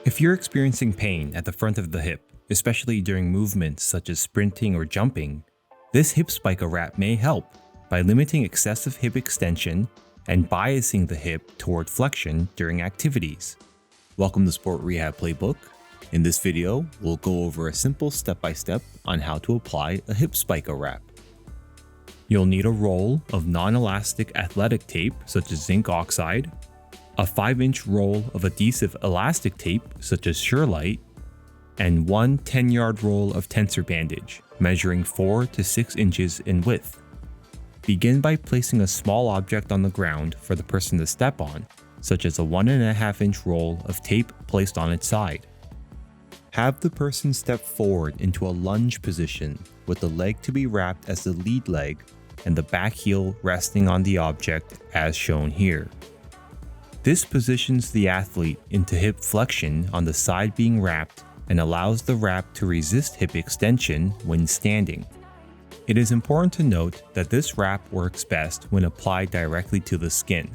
If you're experiencing pain at the front of the hip, especially during movements such as sprinting or jumping, this hip spica wrap may help by limiting excessive hip extension and biasing the hip toward flexion during activities. Welcome to Sport Rehab Playbook. In this video, we'll go over a simple step-by-step on how to apply a hip spica wrap. You'll need a roll of non-elastic athletic tape such as zinc oxide, a 5-inch roll of adhesive elastic tape such as Surelite, and one 10-yard roll of tensor bandage measuring 4 to 6 inches in width. Begin by placing a small object on the ground for the person to step on, such as a 1.5-inch roll of tape placed on its side. Have the person step forward into a lunge position with the leg to be wrapped as the lead leg and the back heel resting on the object as shown here. This positions the athlete into hip flexion on the side being wrapped and allows the wrap to resist hip extension when standing. It is important to note that this wrap works best when applied directly to the skin,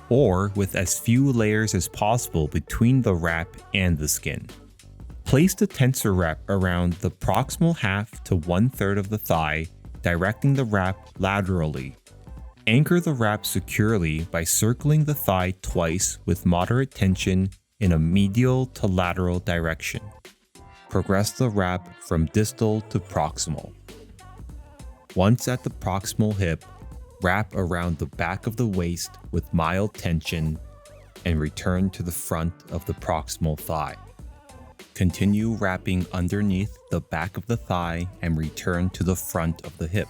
or with as few layers as possible between the wrap and the skin. Place the tensor wrap around the proximal half to 1/3 of the thigh, directing the wrap laterally. Anchor the wrap securely by circling the thigh twice with moderate tension in a medial to lateral direction. Progress the wrap from distal to proximal. Once at the proximal hip, wrap around the back of the waist with mild tension and return to the front of the proximal thigh. Continue wrapping underneath the back of the thigh and return to the front of the hip.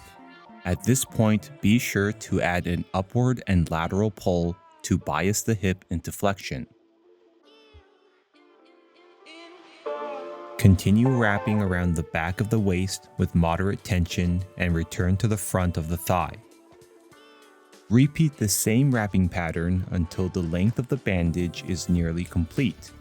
At this point, be sure to add an upward and lateral pull to bias the hip into flexion. Continue wrapping around the back of the waist with moderate tension and return to the front of the thigh. Repeat the same wrapping pattern until the length of the bandage is nearly complete.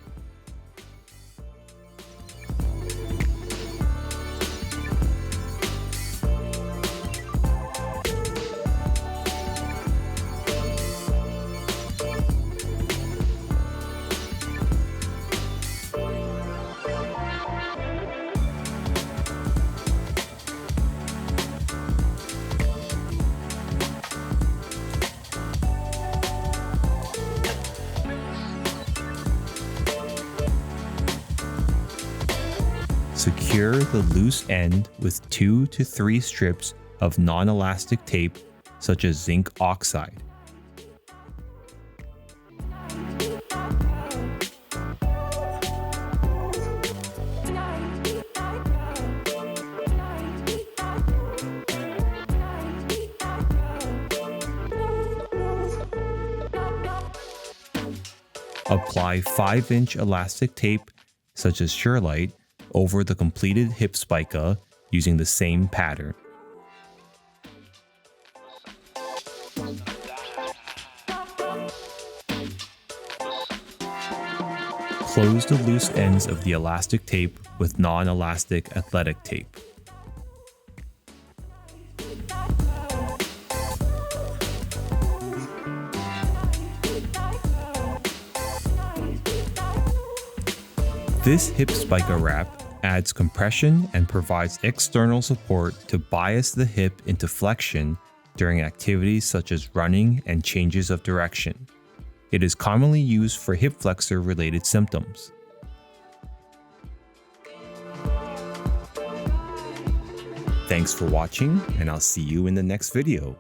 Secure the loose end with 2 to 3 strips of non-elastic tape such as zinc oxide. Apply 5-inch elastic tape such as Surelite over the completed hip spica using the same pattern. Close the loose ends of the elastic tape with non-elastic athletic tape. This hip spica wrap adds compression and provides external support to bias the hip into flexion during activities such as running and changes of direction. It is commonly used for hip flexor related symptoms. Thanks for watching, and I'll see you in the next video.